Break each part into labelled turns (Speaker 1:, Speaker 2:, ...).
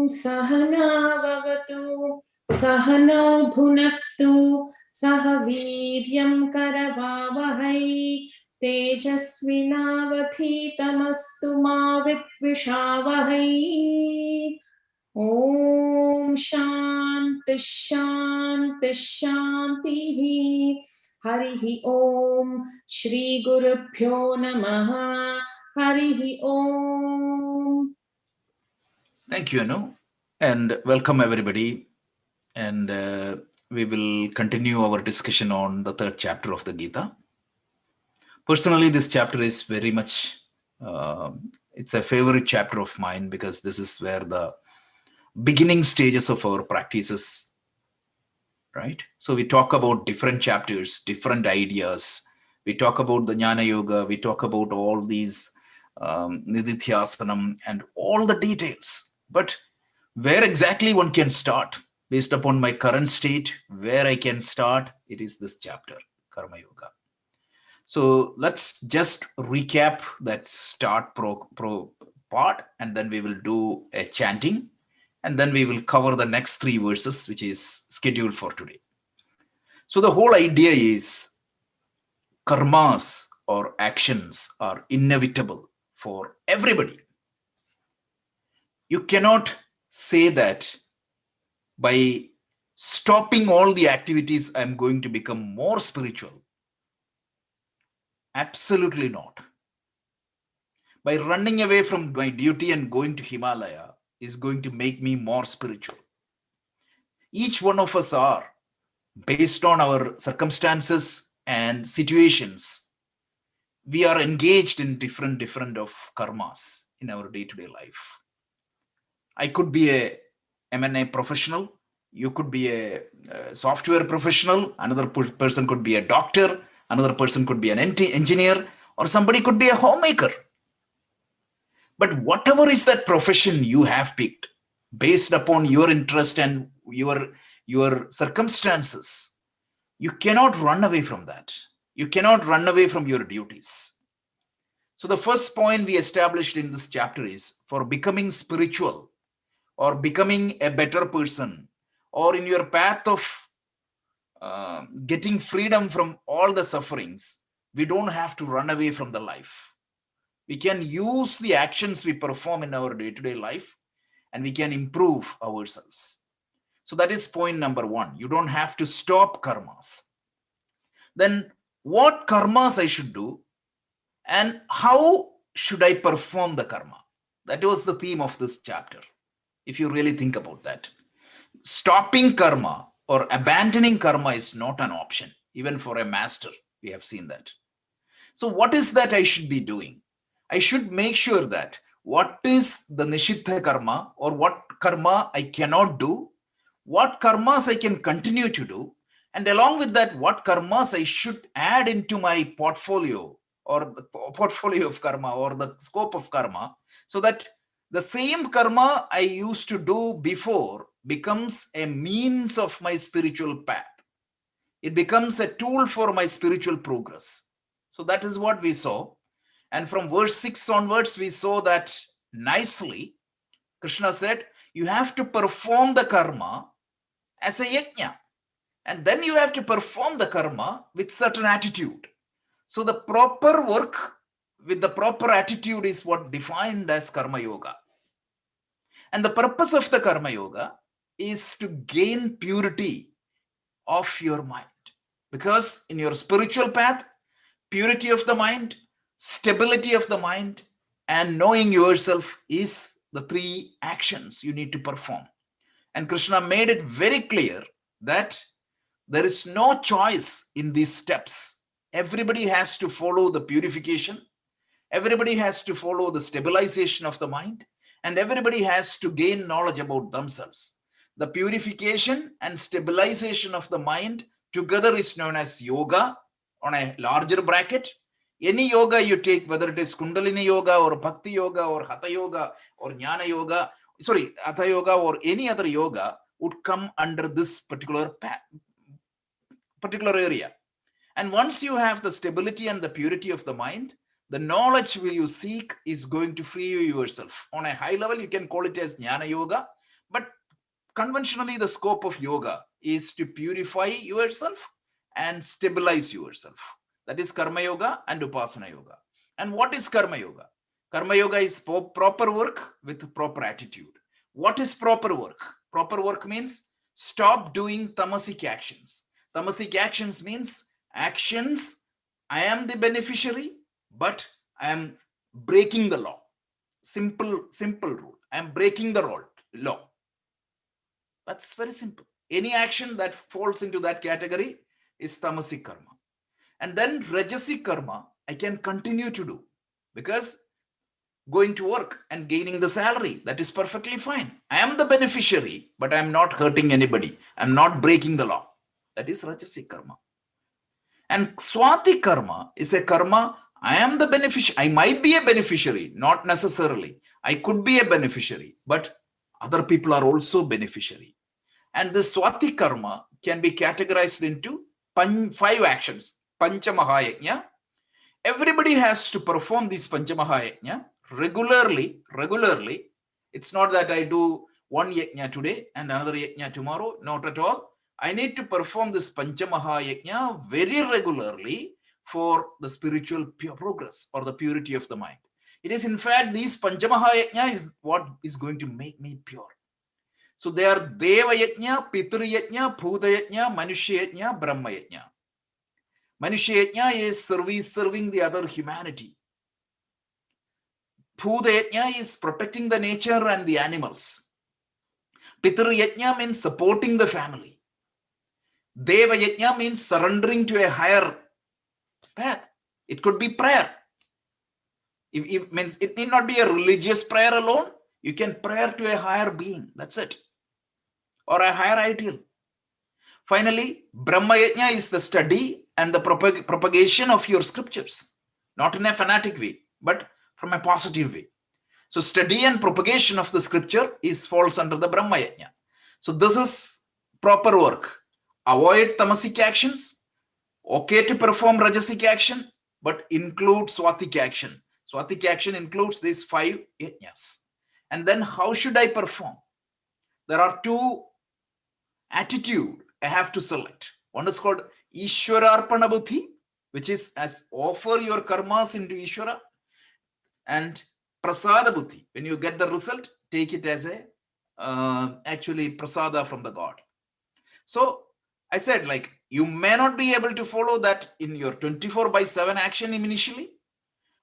Speaker 1: Sahana Vavatu Sahano Bhunaktu Sahaviryam Karavavahai Tejasvinavadhitamastu ma vidvishavahai. Om Shanti Shanti Shanti. Harihi Om. Shri Gurubhyo Namaha. Harihi Om.
Speaker 2: Thank you, Anu, and welcome everybody. And we will continue our discussion on the third chapter of the Gita. Personally, this chapter is very much, it's a favorite chapter of mine because this is where the beginning stages of our practices, right? So we talk about different chapters, different ideas. We talk about the Jnana Yoga. We talk about all these Nididhyasanam and all the details. But where exactly one can start based upon my current state, where I can start, it is this chapter, Karma Yoga. So let's just recap that start part, and then we will do a chanting, and then we will cover the next 3 verses, which is scheduled for today. So the whole idea is karmas or actions are inevitable for everybody. You cannot say that by stopping all the activities, I'm going to become more spiritual. Absolutely not. By running away from my duty and going to Himalaya is going to make me more spiritual. Each one of us are, based on our circumstances and situations, we are engaged in different of karmas in our day-to-day life. I could be a M&A professional. You could be a software professional. Another person could be a doctor. Another person could be an engineer, or somebody could be a homemaker. But whatever is that profession you have picked, based upon your interest and your circumstances, you cannot run away from that. You cannot run away from your duties. So the first point we established in this chapter is, for becoming spiritual or becoming a better person, or in your path of getting freedom from all the sufferings, we don't have to run away from the life. We can use the actions we perform in our day-to-day life, and we can improve ourselves. So that is point number 1. You don't have to stop karmas. Then what karmas I should do, and how should I perform the karma? That was the theme of this chapter, if you really think about that. Stopping karma or abandoning karma is not an option, even for a master. We have seen that. So what is that I should be doing? I should make sure that what is the nishiddha karma, or what karma I cannot do, what karmas I can continue to do, and along with that, what karmas I should add into my portfolio, or the portfolio of karma, or the scope of karma, so that the same karma I used to do before becomes a means of my spiritual path. It becomes a tool for my spiritual progress. So that is what we saw. And from verse 6 onwards, we saw that nicely. Krishna said, you have to perform the karma as a yajna. And then you have to perform the karma with certain attitude. So the proper work with the proper attitude is what defined as karma yoga. And the purpose of the karma yoga is to gain purity of your mind. Because in your spiritual path, purity of the mind, stability of the mind, and knowing yourself is the 3 actions you need to perform. And Krishna made it very clear that there is no choice in these steps. Everybody has to follow the purification. Everybody has to follow the stabilization of the mind. And everybody has to gain knowledge about themselves. The purification and stabilization of the mind together is known as yoga on a larger bracket. Any yoga you take, whether it is Kundalini yoga or Bhakti yoga or Hatha yoga or Jnana yoga, Hatha yoga or any other yoga would come under this particular area. And once you have the stability and the purity of the mind, the knowledge you seek is going to free you yourself. On a high level, you can call it as Jnana yoga. But conventionally, the scope of yoga is to purify yourself and stabilize yourself. That is karma yoga and upasana yoga. And what is karma yoga? Karma yoga is proper work with proper attitude. What is proper work? Proper work means stop doing tamasic actions. Tamasic actions means actions, I am the beneficiary, but I am breaking the law. Simple rule. I am breaking the law. That's very simple. Any action that falls into that category is tamasic karma. And then rajasic karma, I can continue to do because going to work and gaining the salary, that is perfectly fine. I am the beneficiary, but I am not hurting anybody. I am not breaking the law. That is rajasic karma. And swati karma is a karma, I am the beneficiary. I might be a beneficiary, not necessarily. I could be a beneficiary, but other people are also beneficiary. And this swati karma can be categorized into 5 actions. Panchamahayajna. Everybody has to perform these Panchamahayajna regularly. It's not that I do one yajna today and another yajna tomorrow. Not at all. I need to perform this Panchamahayajna very regularly for the spiritual pure progress or the purity of the mind. It is in fact these Panchamahayajna is what is going to make me pure. So they are Deva Yajna, Pitru Yajna, Bhuta Yajna, Manushya Yajna, Brahma Yajna. Manushya Yajna is serving the other humanity. Bhuta Yajna is protecting the nature and the animals. Pitru Yajna means supporting the family. Deva Yajna means surrendering to a higher path. It could be prayer. It means it need not be a religious prayer alone. You can pray to a higher being. That's it. Or a higher ideal. Finally, Brahma Yajna is the study and the propagation of your scriptures. Not in a fanatic way, but from a positive way. So study and propagation of the scripture falls under the Brahma Yajna. So this is proper work. Avoid tamasic actions. Okay to perform rajasic action, but include swatik action. Swatik action includes these 5 yajnas. And then how should I perform? There are 2 attitudes I have to select. One is called Ishwararpana Buddhi, which is as offer your karmas into Ishwara, and Prasada Buddhi. When you get the result, take it as a actually prasada from the God. So I said, like, you may not be able to follow that in your 24/7 action initially,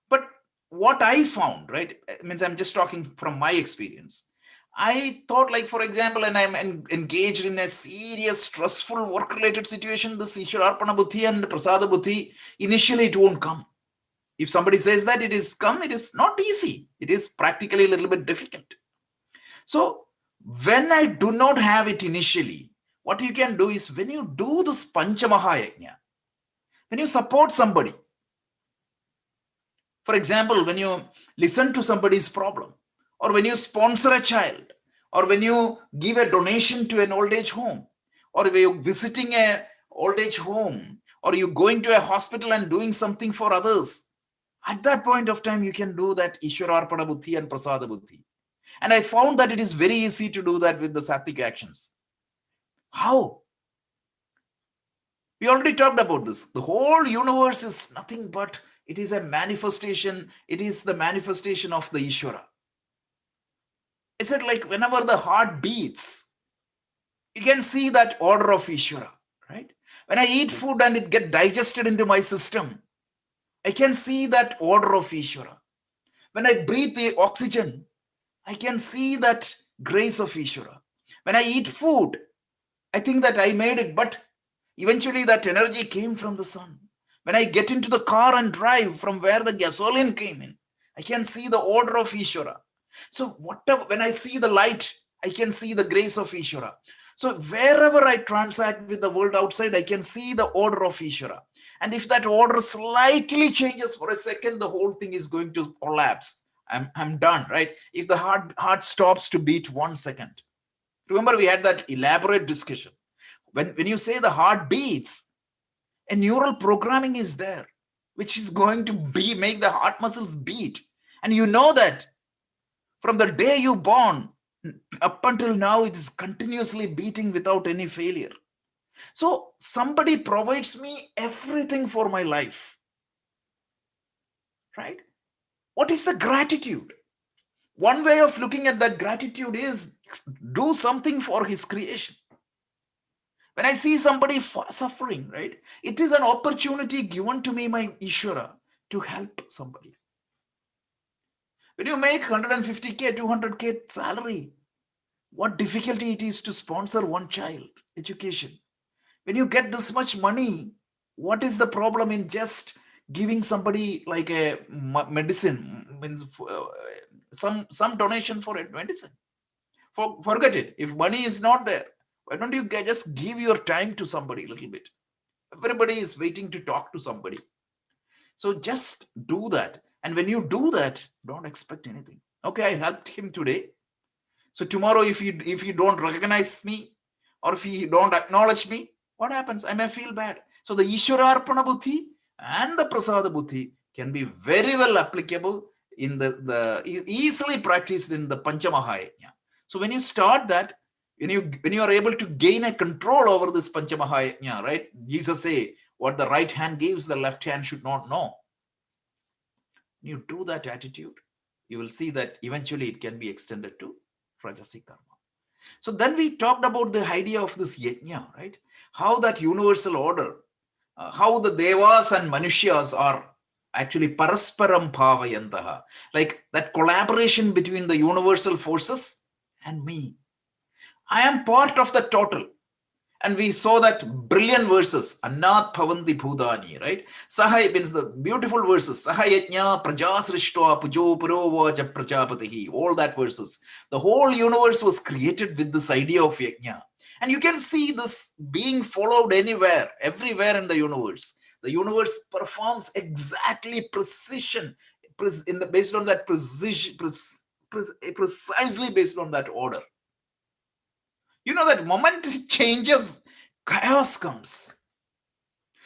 Speaker 2: but what I found, right, means I'm just talking from my experience. I thought, like, for example, and I'm engaged in a serious, stressful work-related situation, this Ishwararpana Buddhi and Prasada Buddhi, initially it won't come. If somebody says that it is come, it is not easy. It is practically a little bit difficult. So when I do not have it initially, what you can do is when you do this Panchamahayajna, when you support somebody, for example, when you listen to somebody's problem, or when you sponsor a child, or when you give a donation to an old age home, or when you're visiting a old age home, or you're going to a hospital and doing something for others, at that point of time, you can do that Ishwararpana Buddhi and Prasada Buddhi. And I found that it is very easy to do that with the sattvic actions. How? We already talked about this. The whole universe is nothing but, it is a manifestation. It is the manifestation of the Ishwara. Is it like whenever the heart beats, you can see that order of Ishwara, right? When I eat food and it gets digested into my system, I can see that order of Ishwara. When I breathe the oxygen, I can see that grace of Ishwara. When I eat food, I think that I made it, but eventually that energy came from the sun. When I get into the car and drive from where the gasoline came in, I can see the order of Ishwara. So when I see the light, I can see the grace of Ishwara. So wherever I transact with the world outside, I can see the order of Ishwara. And if that order slightly changes for a second, the whole thing is going to collapse. I'm done, right? If the heart stops to beat 1 second. Remember, we had that elaborate discussion. When you say the heart beats, a neural programming is there, which is going to make the heart muscles beat. And you know that from the day you born, Up until now, it is continuously beating without any failure. So somebody provides me everything for my life, right? What is the gratitude? One way of looking at that gratitude is do something for his creation. When I see somebody suffering, right, it is an opportunity given to me, my Ishvara, to help somebody. When you make 150K, 200K salary, what difficulty it is to sponsor one child education. When you get this much money, what is the problem in just giving somebody like a medicine, means some donation for a medicine? Forget it. If money is not there, why don't you just give your time to somebody a little bit? Everybody is waiting to talk to somebody. So just do that. And when you do that, don't expect anything. Okay, I helped him today. So tomorrow, if you don't recognize me, or if you don't acknowledge me, what happens? I may feel bad. So the Ishwararpana Buddhi and the Prasada Buddhi can be very well applicable in the easily practiced in the Panchamahayajna. So when you start that, when you are able to gain a control over this Panchamahayajna, right? Jesus say, what the right hand gives, the left hand should not know. When you do that attitude, you will see that eventually it can be extended to Rajasic karma. So then we talked about the idea of this yajna, right? How that universal order, how the devas and manushyas are actually parasparam bhavayantaha, like that collaboration between the universal forces and me. I am part of the total. And we saw that brilliant verses, annāt bhavanti bhūtāni, right? Saha means the beautiful verses. Saha yajna prajasrishtva pujo purovacha prajapatihi. All that verses. The whole universe was created with this idea of yajna. And you can see this being followed anywhere, everywhere in the universe. The universe performs exactly precision based on that precision, precisely based on that order. You know that moment it changes, chaos comes.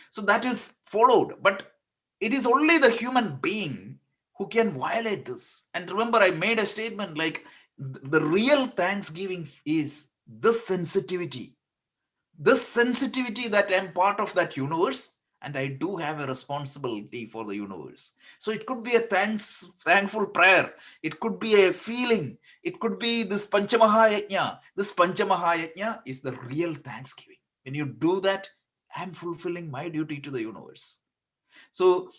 Speaker 2: So that is followed. But it is only the human being who can violate this. And remember, I made a statement like the real thanksgiving is this sensitivity. This sensitivity that I'm part of that universe, and I do have a responsibility for the universe. So it could be a thankful prayer. It could be a feeling. It could be this Panchamahayajna. This Panchamahayajna is the real thanksgiving. When you do that, I'm fulfilling my duty to the universe. So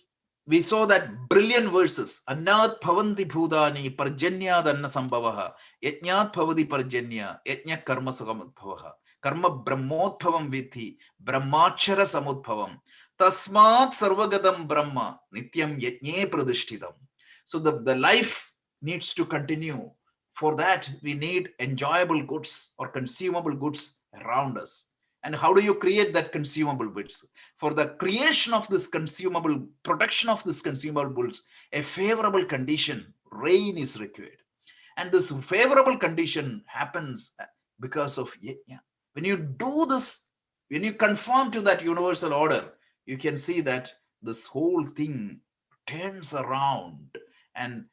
Speaker 2: we saw that brilliant verses. Annāt bhavanti bhūtāni parjanyād anna sambhavaha. Yajñāt bhavati parjanya. Yajña karma sagamudbhavaha. Karma brahmodbhavam vidhi. Brahmachara samudbhavam. Tasmat sarvagatam brahma. Nityam yajñe pradishtitam. So the life needs to continue. For that, we need enjoyable goods or consumable goods around us. And how do you create that consumable goods? For the creation of this consumable, production of this consumable goods, a favorable condition, rain is required. And this favorable condition happens because of yajna. When you do this, when you conform to that universal order, you can see that this whole thing turns around and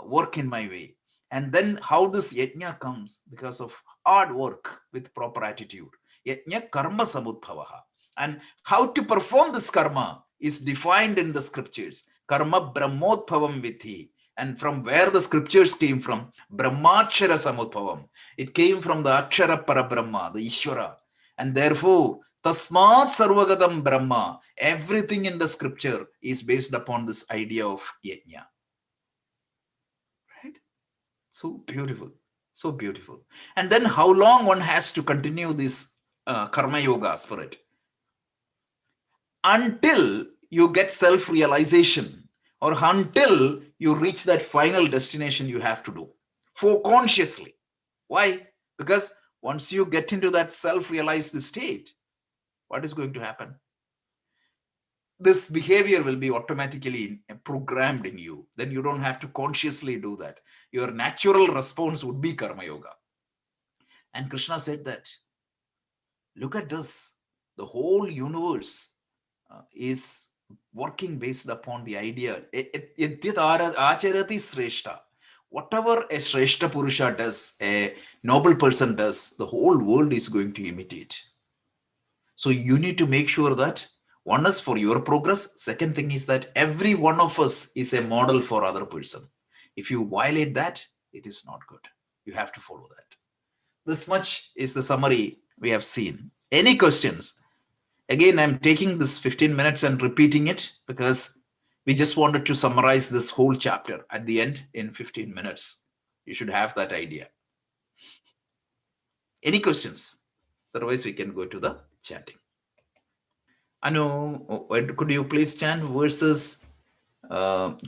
Speaker 2: work in my way. And then how this yajna comes? Because of hard work with proper attitude. Yajna karma samudbhavaha. And how to perform this karma is defined in the scriptures. Karma brahmodbhavam vidhi. And from where the scriptures came from, brahmachara samudbhavam. It came from the akshara parabrahma, the Ishvara. And therefore, tasmat sarvagatam brahma. Everything in the scripture is based upon this idea of yajna. Right? So beautiful. So beautiful. And then how long one has to continue this karma yoga spirit? Until you get self-realization, or until you reach that final destination you have to do for consciously. Why? Because once you get into that self-realized state, what is going to happen? This behavior will be automatically programmed in you. Then you don't have to consciously do that. Your natural response would be karma yoga. And Krishna said that, look at this, the whole universe is working based upon the idea. Acharati sreshta. Whatever a Shrestha Purusha does, a noble person does, the whole world is going to imitate. So you need to make sure that one is for your progress. Second thing is that every one of us is a model for other person. If you violate that, it is not good. You have to follow that. This much is the summary we have seen. Any questions? Again, I'm taking this 15 minutes and repeating it because we just wanted to summarize this whole chapter at the end in 15 minutes. You should have that idea. Any questions? Otherwise, we can go to the chanting. Anu, could you please chant verses,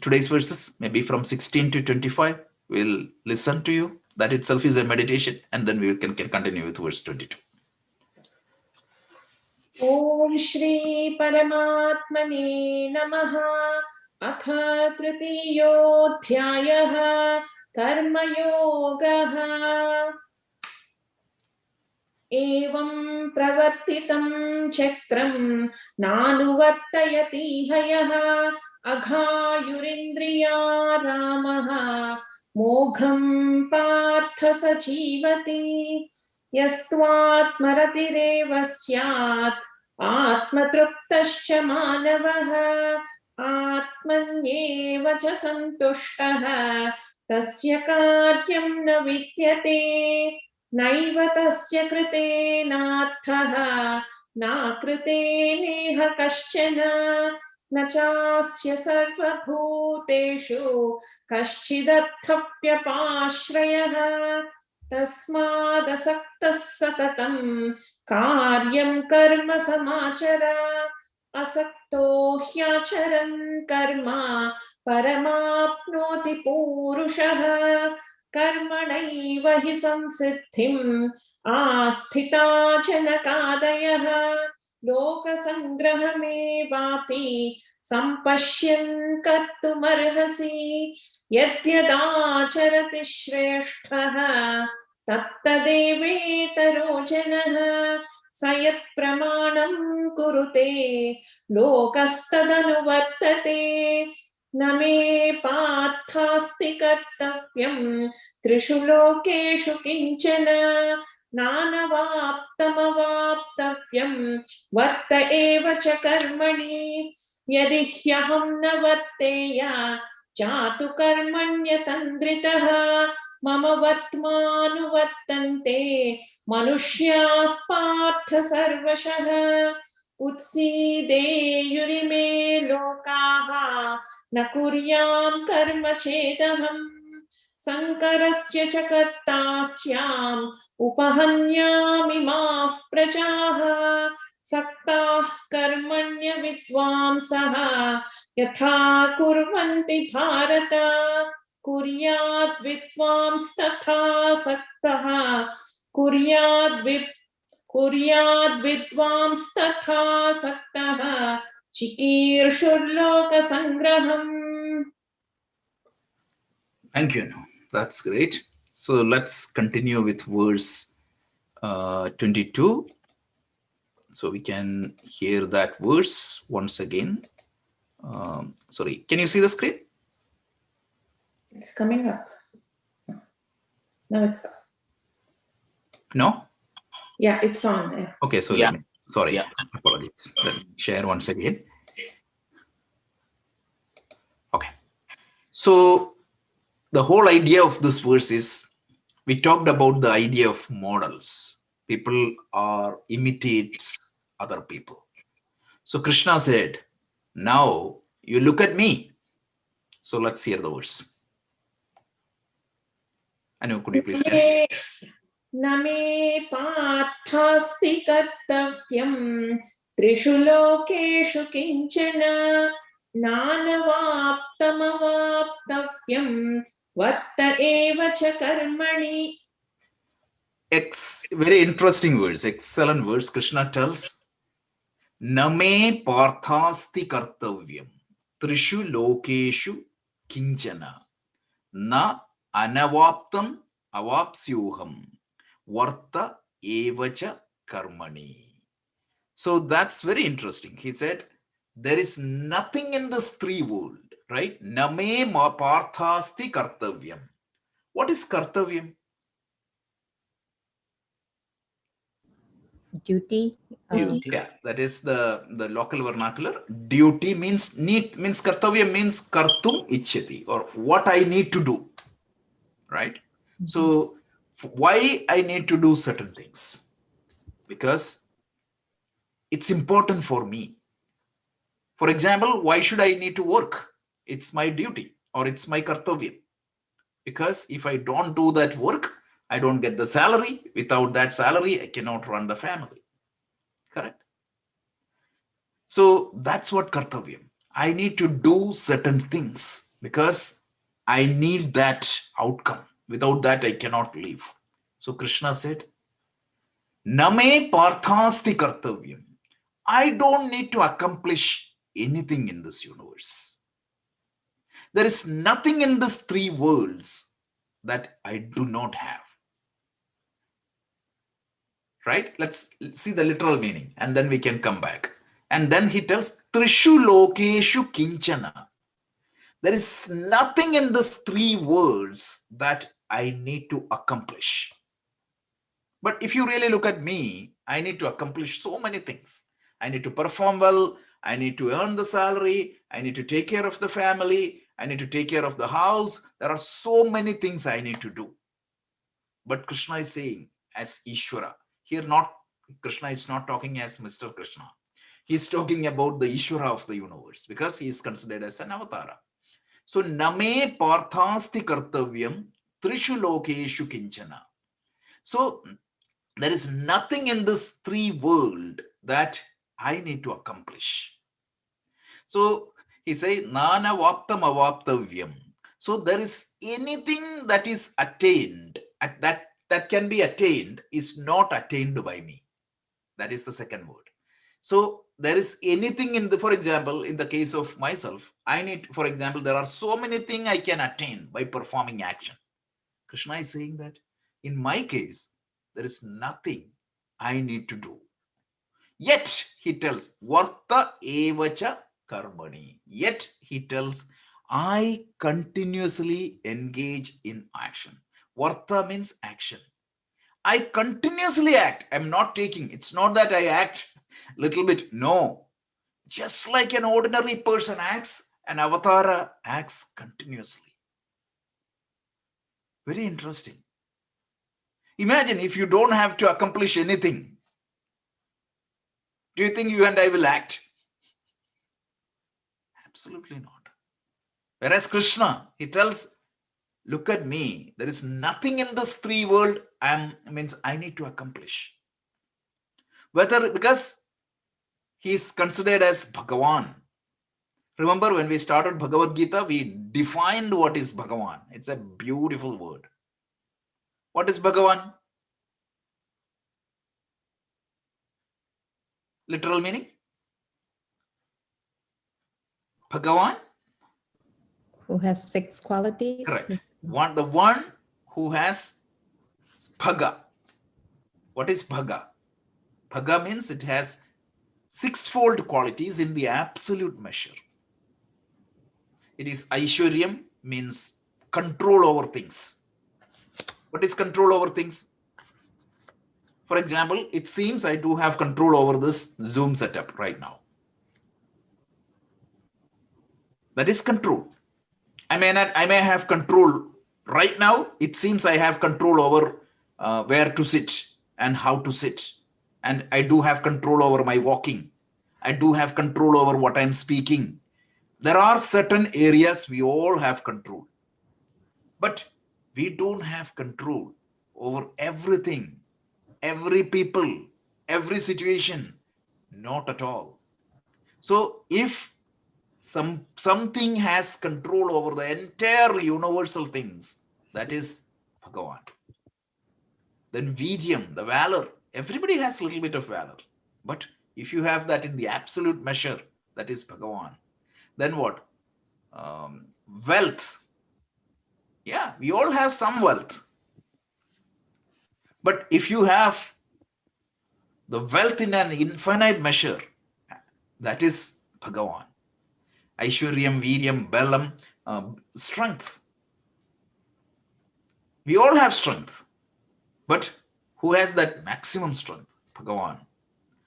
Speaker 2: today's verses, maybe from 16 to 25? We'll listen to you. That itself is a meditation, and then we can continue with verse 22.
Speaker 1: Om Shri Paramatmane Namaha. Atha Tritiyodhyayah Karma Yogaha. Evam pravartitam chakram nānavāptamavāptavyaṃ hyahaṃ aghāyurindriya rāmaha mogham Partha sajīvati yastvātmaratireva syāt atmatruptascha mānavah atmanyeva ca santuštah tasya kāryam na vidyate naiva tasya krite nāthah na krite neha kaścana na chasya sarva bhūteshu kaśchidatthavyapāśrayah tasmādasaktas satatam kāryam karma samāchara asakto hyacharan karma paramāpnoti pūruṣah karmaṇaiva hi samsiddhim āsthitā janakādayah lokasangrahamevāpi sampashyan kartumarhasi yadyadācharati shresthaः tattadevetaro janah sayat pramanam kurute lokastadanuvartate name pārthāsti kartavyaṃ triṣu lokeṣu kiñcana nānavāptamavāptavyaṃ varta karmaṇi yadi hyahaṃ na varteyaṃ jātu karmaṇyatandritaḥ mama vatmānuvartante manuṣyāः Partha sarvaṣah utsideyurime lokaḥ na kuryaṃ karma cedaham sankarasya ca kartāsyaṃ upahanyāmimāः prajaः saktah karmaṇya vidvāmsah yatha kurvanti bharata kuryāt vidvāmstatha saktah kuryāt vidvāmstatha saktah chikirshurlokasangraham.
Speaker 2: Thank you. That's great. So let's continue with verse 22. So we can hear that verse once again. Sorry, can you see the screen?
Speaker 1: It's coming up. No, it's
Speaker 2: No?
Speaker 1: yeah, it's on there.
Speaker 2: Okay, so
Speaker 3: Yeah.
Speaker 2: Sorry,
Speaker 3: Yeah.
Speaker 2: apologies. Let me share once again. Okay. So the whole idea of this verse is, we talked about the idea of models. People are imitates other people. So Krishna said, now you look at me. So let's hear the verse. Anu, could you please share?
Speaker 1: Name pārthāsti kartavyaṃ triṣu lokeṣu kiñcana nānavāptamavāptavyaṃ varteyaṃ ca karmaṇi.
Speaker 2: Very interesting verse, excellent verse. Krishna tells, Name pārthāsti kartavyaṃ triṣu lokeṣu kiñcana na nānavāptam avāpsyuham varta evacha karmaṇi. So that's very interesting. He said, there is nothing in this three world, right? Name pārthāsti kartavyaṃ. What is kartavyaṃ?
Speaker 3: Duty.
Speaker 1: Duty.
Speaker 2: Yeah, that is the local vernacular. Duty means need, means kartavyaṃ means kartum ichyati, or what I need to do. Right? So why I need to do certain things? Because it's important for me. For example, why should I need to work? It's my duty, or it's my kartavyaṃ. Because if I don't do that work, I don't get the salary. Without that salary, I cannot run the family. Correct? So that's what kartavyaṃ. I need to do certain things because I need that outcome. Without that, I cannot live. So Krishna said, Name pārthāsti kartavyaṃ. I don't need to accomplish anything in this universe. There is nothing in these three worlds that I do not have. Right? Let's see the literal meaning and then we can come back. And then he tells, triṣu lokeṣu kiñcana. There is nothing in these three worlds that I need to accomplish. But if you really look at me, I need to accomplish so many things. I need to perform well. I need to earn the salary. I need to take care of the family. I need to take care of the house. There are so many things I need to do. But Krishna is saying as Ishvara. Here Krishna is not talking as Mr. Krishna. He's talking about the Ishvara of the universe because he is considered as an Avatara. So, name pārthāsti kartavyaṃ triṣu lokeṣu kiñcana. So, there is nothing in this three world that I need to accomplish. So, he says, nānavāptamavāptavyaṃ. So, there is anything that is attained, that can be attained, is not attained by me. That is the second word. So, there is anything in the, for example, in the case of myself, I need, for example, there are so many things I can attain by performing action. Krishna is saying that in my case, there is nothing I need to do. Yet, he tells, varteyaṃ karmaṇi. Yet, he tells, I continuously engage in action. Varta means action. I continuously act. I'm not taking, it's not that I act little bit. No. Just like an ordinary person acts, an Avatara acts continuously. Very interesting. Imagine if you don't have to accomplish anything. Do you think you and I will act? Absolutely not. Whereas Krishna, he tells, look at me. There is nothing in this three world means I need to accomplish. Whether because he is considered as Bhagavan. Remember when we started Bhagavad Gita, we defined what is Bhagavan. It's a beautiful word. What is Bhagavan? Literal meaning? Bhagavan?
Speaker 3: Who has 6 qualities?
Speaker 2: Correct. The one who has Bhaga. What is Bhaga? Bhaga means it has 6-fold qualities in the absolute measure. It is Aishwaryam, means control over things. What is control over things? For example, it seems I do have control over this Zoom setup right now. That is control. I may have control right now. It seems I have control over where to sit and how to sit. And I do have control over my walking. I do have control over what I'm speaking. There are certain areas we all have control. But we don't have control over everything, every people, every situation. Not at all. So if something has control over the entire universal things, that is Bhagavan. Then Vidyam, the valor. Everybody has a little bit of valor. But if you have that in the absolute measure, that is Bhagavan. Then what? Wealth. Yeah, we all have some wealth. But if you have the wealth in an infinite measure, that is Bhagavan. Aishwaryam, Viryam, Balam, strength. We all have strength. But who has that maximum strength? Bhagavan.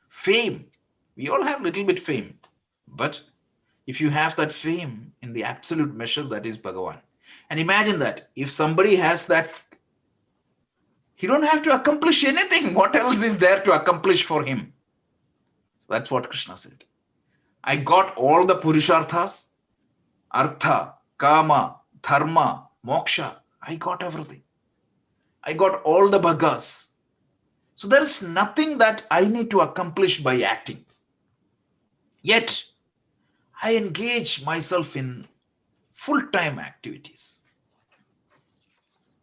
Speaker 2: Fame. We all have little bit fame. But if you have that fame in the absolute measure, that is Bhagavan. And imagine that if somebody has that, he don't have to accomplish anything. What else is there to accomplish for him? So that's what Krishna said. I got all the purusharthas, artha, kama, dharma, moksha. I got everything. I got all the bhagas. So there is nothing that I need to accomplish by acting. Yet, I engage myself in full-time activities.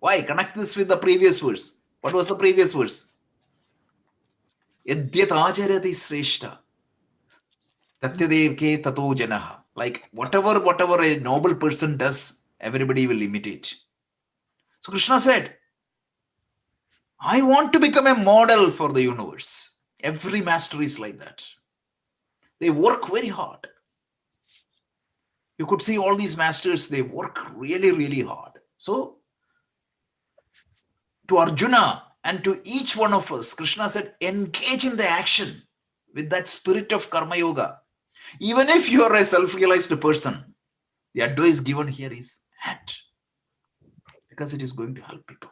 Speaker 2: Why? Connect this with the previous verse. What was the previous verse? Yadyat acharati sreshta tatyadev ke tato janaha. Like whatever a noble person does, everybody will imitate. So Krishna said, I want to become a model for the universe. Every master is like that. They work very hard. You could see all these masters, they work really, really hard. So, to Arjuna and to each one of us, Krishna said, engage in the action with that spirit of karma yoga. Even if you are a self-realized person, the advice given here is act, because it is going to help people.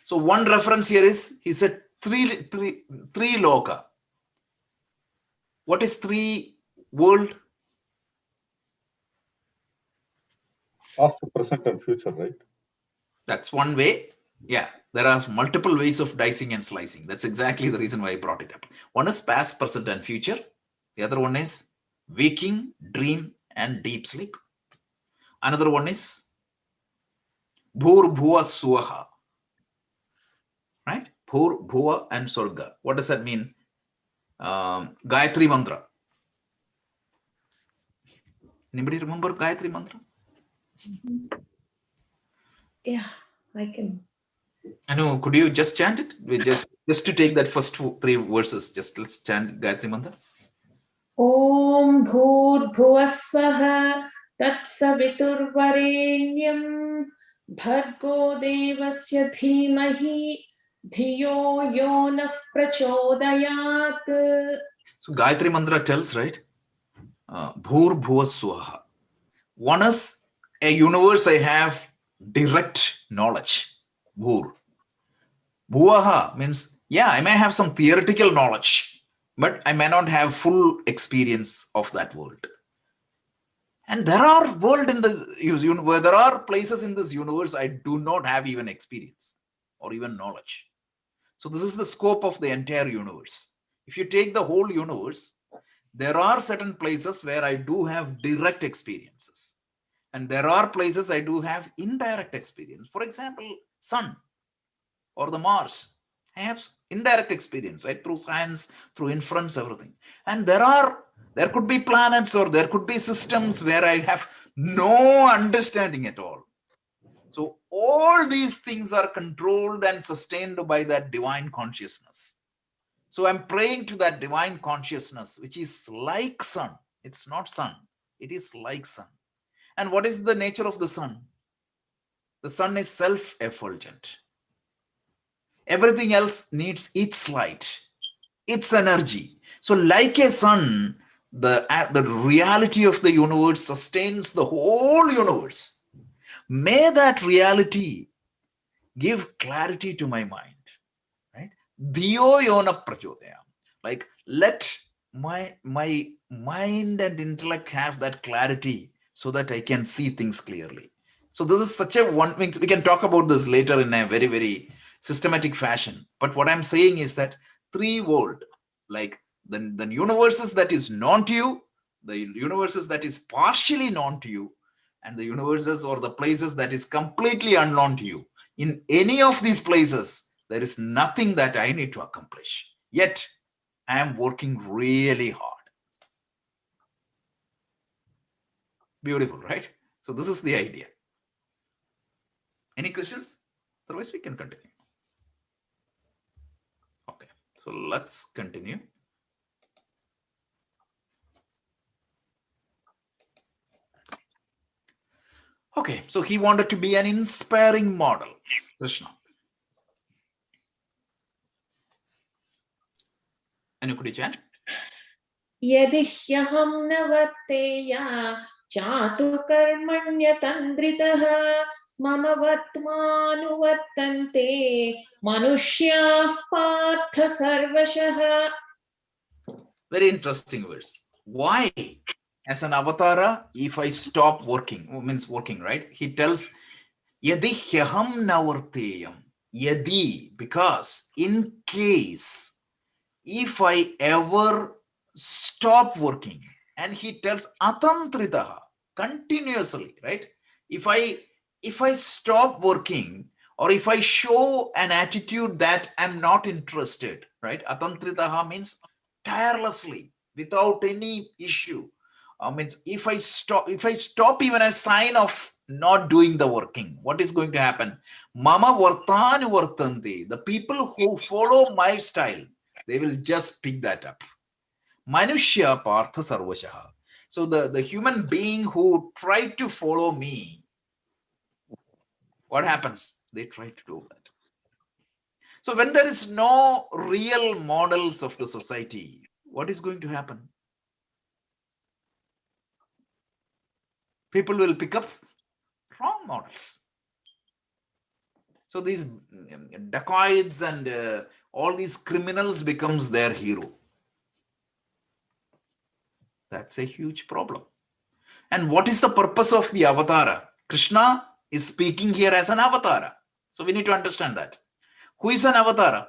Speaker 2: So one reference here is, he said, three loka. What is three world?
Speaker 4: Past, present, and future, right?
Speaker 2: That's one way. Yeah, there are multiple ways of dicing and slicing. That's exactly the reason why I brought it up. One is past, present, and future. The other one is waking, dream, and deep sleep. Another one is bhur bhuva suaha. Right? Bhur bhuva and surga. What does that mean? Gayatri Mantra. Anybody remember Gayatri Mantra?
Speaker 1: Yeah, I can.
Speaker 2: I know. Could you just chant it? We just to take that first three verses. Just let's chant Gayatri Mantra.
Speaker 1: Om bhur bhuvasvaha tatsaviturvarenyam bhargo devasya dhimahi dhiyo yo nah prachodayat.
Speaker 2: So Gayatri Mantra tells, right? Bhur bhuva swaha. One is a universe I have direct knowledge. Bhur. Bhuvaha means, yeah, I may have some theoretical knowledge, but I may not have full experience of that world. And there are there are places in this universe I do not have even experience or even knowledge. So this is the scope of the entire universe. If you take the whole universe, there are certain places where I do have direct experiences. And there are places I do have indirect experience. For example, sun or the Mars. I have indirect experience, right? Through science, through inference, everything. And there could be planets or there could be systems where I have no understanding at all. So all these things are controlled and sustained by that divine consciousness. So I'm praying to that divine consciousness, which is like sun. It's not sun. It is like sun. And what is the nature of the sun? The sun is self-effulgent. Everything else needs its light, its energy. So like a sun, the reality of the universe sustains the whole universe. May that reality give clarity to my mind. Right? Dhiyo yona prachodayam. Like let my mind and intellect have that clarity so that I can see things clearly. So this is such a one thing. We can talk about this later in a very, very systematic fashion. But what I'm saying is that three world, like the universes that is known to you, the universes that is partially known to you, and the universes or the places that is completely unknown to you. In any of these places, there is nothing that I need to accomplish. Yet, I am working really hard. Beautiful, right? So this is the idea. Any questions? Otherwise, we can continue. Okay, so let's continue. Okay, so he wanted to be an inspiring model. Krishna. And could you chant?
Speaker 1: यदि ह्यहं न वर्तेया jātu karmaṇyatandritaḥ मम वर्त्मानुवर्तन्ते मनुष्याः पार्थ सर्वशः.
Speaker 2: Very interesting verse. Why? As an avatara, if I stop working, means working, right? He tells, yadi hyahaṃ na varteyaṃ. Yadi, because in case, if I ever stop working, and he tells attained, continuously, right? If I stop working, or if I show an attitude that I'm not interested, right? Attained means tirelessly, without any issue. Means if I stop even a sign of not doing the working, what is going to happen? Mama vartanu vartante. The people who follow my style, they will just pick that up. Manushya Partha sarvashaha. So the human being who tried to follow me, what happens? They try to do that. So when there is no real models of the society, what is going to happen? People will pick up wrong models. So these dacoits and all these criminals becomes their hero. That's a huge problem. And what is the purpose of the Avatara? Krishna is speaking here as an Avatara. So we need to understand that. Who is an Avatara?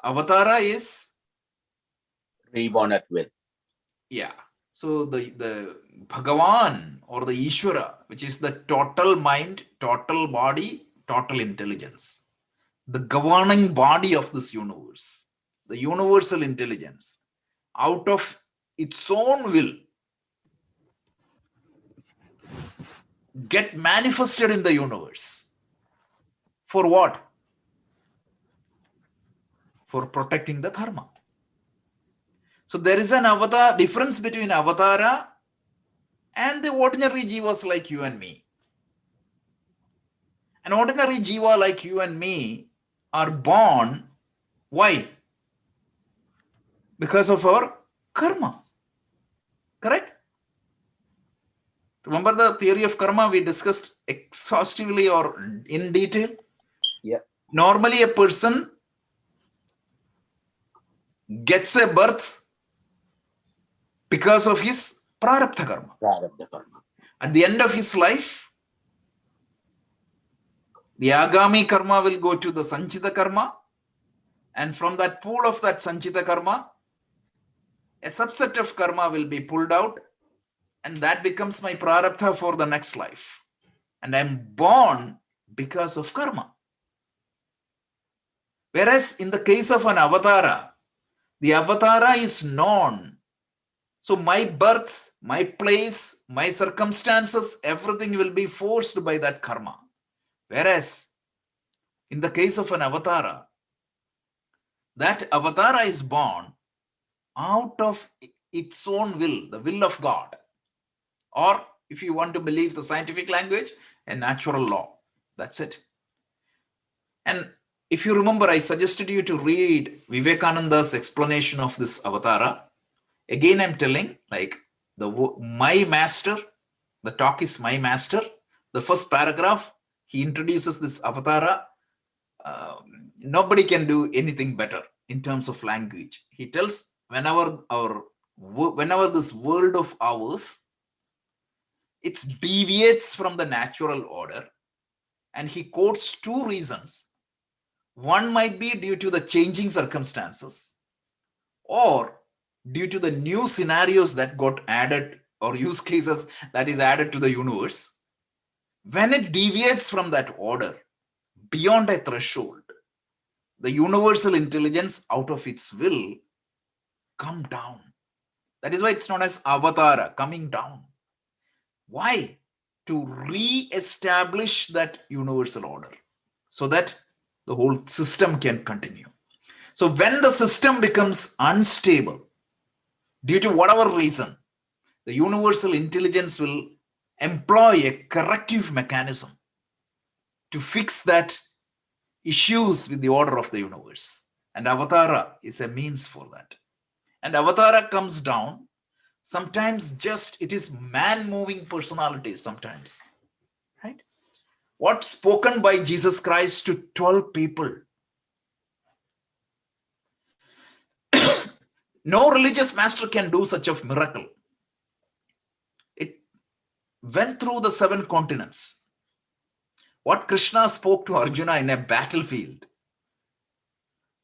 Speaker 2: Avatara is
Speaker 5: reborn at will.
Speaker 2: Yeah. So the Bhagavan or the Ishvara, which is the total mind, total body, total intelligence, the governing body of this universe, the universal intelligence, out of its own will, get manifested in the universe. For what? For protecting the dharma. So there is an avatar, difference between Avatara and the ordinary jivas like you and me. An ordinary jiva like you and me are born. Why? Because of our karma. Correct? Remember the theory of karma we discussed exhaustively or in detail?
Speaker 5: Yeah.
Speaker 2: Normally a person gets a birth because of his prarabdha karma.
Speaker 5: Prarabdha karma.
Speaker 2: At the end of his life, the agami karma will go to the sanchita karma, and from that pool of that sanchita karma, a subset of karma will be pulled out, and that becomes my prarabdha for the next life. And I'm born because of karma. Whereas in the case of an avatara, the avatara is known. So my birth, my place, my circumstances, everything will be forced by that karma. Whereas in the case of an avatara, that avatara is born out of its own will, the will of God. Or if you want to believe the scientific language, a natural law. That's it. And if you remember, I suggested you to read Vivekananda's explanation of this avatara. Again, I'm telling, like, my master, the talk is my master. The first paragraph, he introduces this avatara. Nobody can do anything better in terms of language. He tells, whenever this world of ours, it deviates from the natural order, and he quotes two reasons. One might be due to the changing circumstances, or due to the new scenarios that got added, or use cases that is added to the universe. When it deviates from that order beyond a threshold, the universal intelligence out of its will come down. That is why it's known as avatara, coming down. Why? To re-establish that universal order so that the whole system can continue. So when the system becomes unstable, due to whatever reason, the universal intelligence will employ a corrective mechanism to fix that issues with the order of the universe. And Avatara is a means for that. And Avatara comes down. Sometimes just it is man-moving personalities sometimes. Right? What's spoken by Jesus Christ to 12 people? No religious master can do such a miracle. It went through the 7 continents. What Krishna spoke to Arjuna in a battlefield,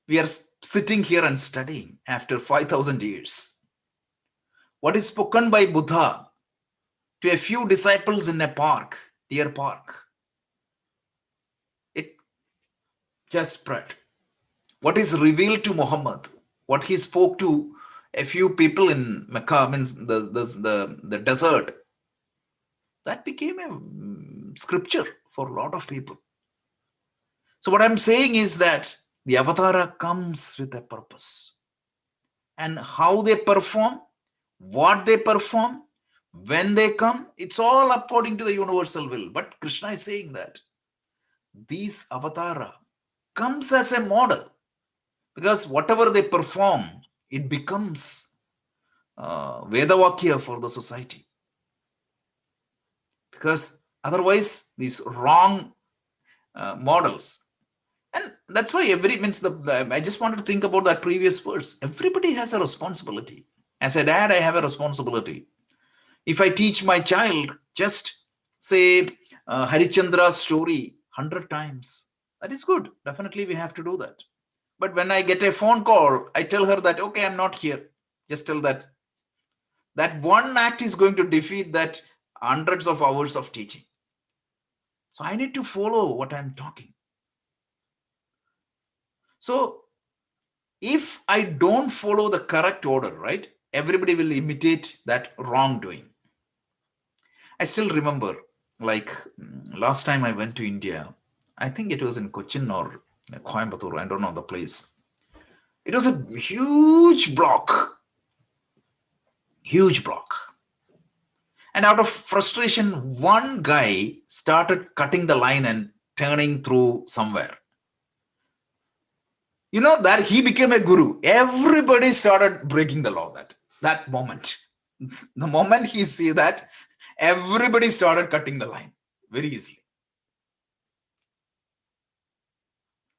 Speaker 2: we are sitting here and studying after 5,000 years. What is spoken by Buddha to a few disciples in a park, deer park, it just spread. What is revealed to Muhammad, what he spoke to a few people in Mecca, means the desert, that became a scripture for a lot of people. So what I'm saying is that the Avatara comes with a purpose. And how they perform, what they perform, when they come, it's all according to the universal will. But Krishna is saying that these Avatara comes as a model. Because whatever they perform, it becomes Vedavakya for the society. Because otherwise, these wrong models. And that's why I just wanted to think about that previous verse. Everybody has a responsibility. As a dad, I have a responsibility. If I teach my child, just say Harichandra's story 100 times, that is good. Definitely we have to do that. But when I get a phone call, I tell her that, okay, I'm not here. Just tell that. That one act is going to defeat that hundreds of hours of teaching. So I need to follow what I'm talking. So if I don't follow the correct order, right, everybody will imitate that wrongdoing. I still remember, like last time I went to India, I think it was in Cochin or Coimbatore, I don't know the place. It was a huge block. And out of frustration, one guy started cutting the line and turning through somewhere. You know, that he became a guru. Everybody started breaking the law that moment. The moment he see that, everybody started cutting the line very easily.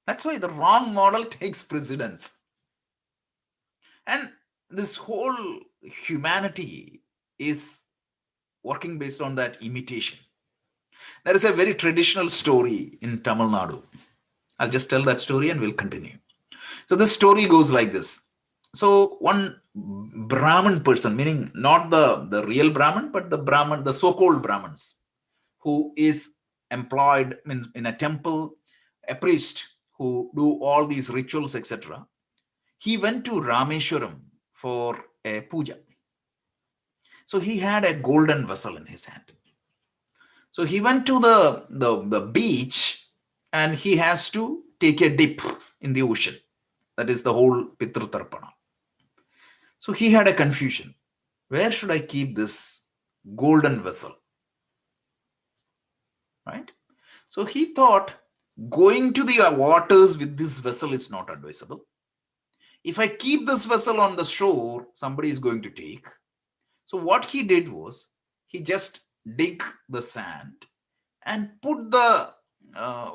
Speaker 2: That's why the wrong model takes precedence. And this whole humanity is working based on that imitation. There is a very traditional story in Tamil Nadu. I'll just tell that story and we'll continue. So this story goes like this. So one Brahmin person, meaning not the real Brahmin, but the so-called Brahmins, who is employed in a temple, a priest who do all these rituals, etc. He went to Rameshwaram for a puja. So he had a golden vessel in his hand. So he went to the beach and he has to take a dip in the ocean. That is the whole Pitru Tarpana. So he had a confusion. Where should I keep this golden vessel? Right? So he thought going to the waters with this vessel is not advisable. If I keep this vessel on the shore, somebody is going to take. So what he did was he just dig the sand and put the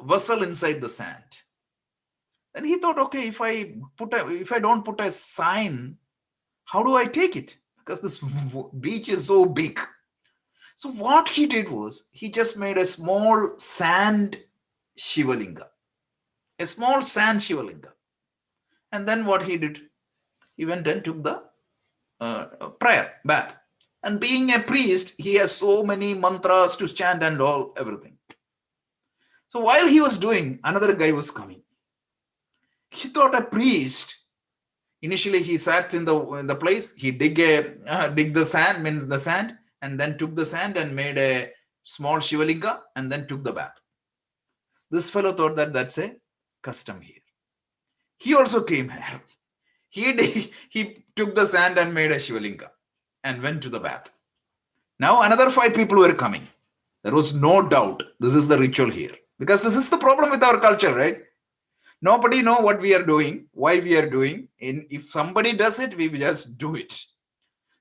Speaker 2: vessel inside the sand. Then he thought, okay, if I don't put a sign, how do I take it? Because this beach is so big. So what he did was he just made a small sand Shivalinga. A small sand Shivalinga. And then what he did, he went and took the prayer bath. And being a priest, he has so many mantras to chant and everything. So while he was doing, another guy was coming. He thought a priest. Initially, he sat in the place. He dig the sand, and then took the sand and made a small Shivalinga, and then took the bath. This fellow thought that that's a custom here. He also came here. He took the sand and made a Shivalinga and went to the bath. Now another 5 people were coming. There was no doubt. This is the ritual here. Because this is the problem with our culture, right? Nobody know what we are doing, why we are doing. And if somebody does it, we just do it.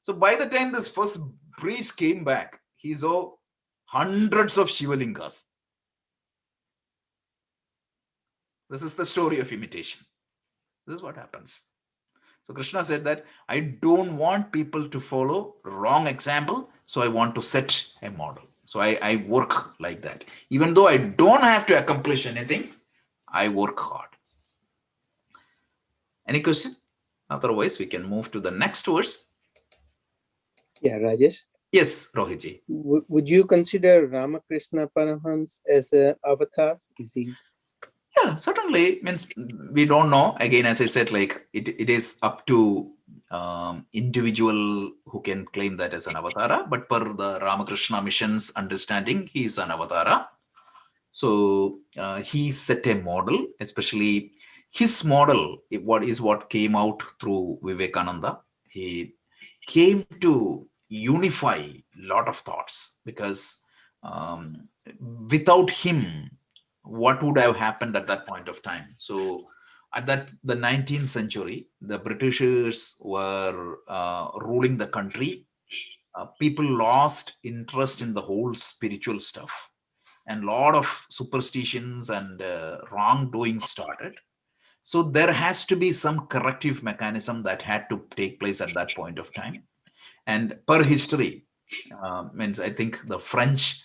Speaker 2: So by the time this first priest came back, he saw hundreds of Shivalingas. This is the story of imitation. This is what happens. So Krishna said that I don't want people to follow wrong example. So I want to set a model. So I work like that. Even though I don't have to accomplish anything, I work hard. Any question? Otherwise, we can move to the next verse.
Speaker 6: Yeah, Rajesh.
Speaker 2: Yes, Rohitji.
Speaker 6: Would you consider Ramakrishna Paramahansa as an avatar? Is he?
Speaker 2: Yeah, certainly. Means we don't know. Again, as I said, like it is up to individual who can claim that as an avatara. But per the Ramakrishna mission's understanding, he is an avatara. So he set a model, especially his model. What came out through Vivekananda. He came to unify a lot of thoughts, because without him, what would have happened at that point of time? So at the 19th century, the Britishers were ruling the country. People lost interest in the whole spiritual stuff, and a lot of superstitions and wrongdoing started. So there has to be some corrective mechanism that had to take place at that point of time. And per history, means I think the French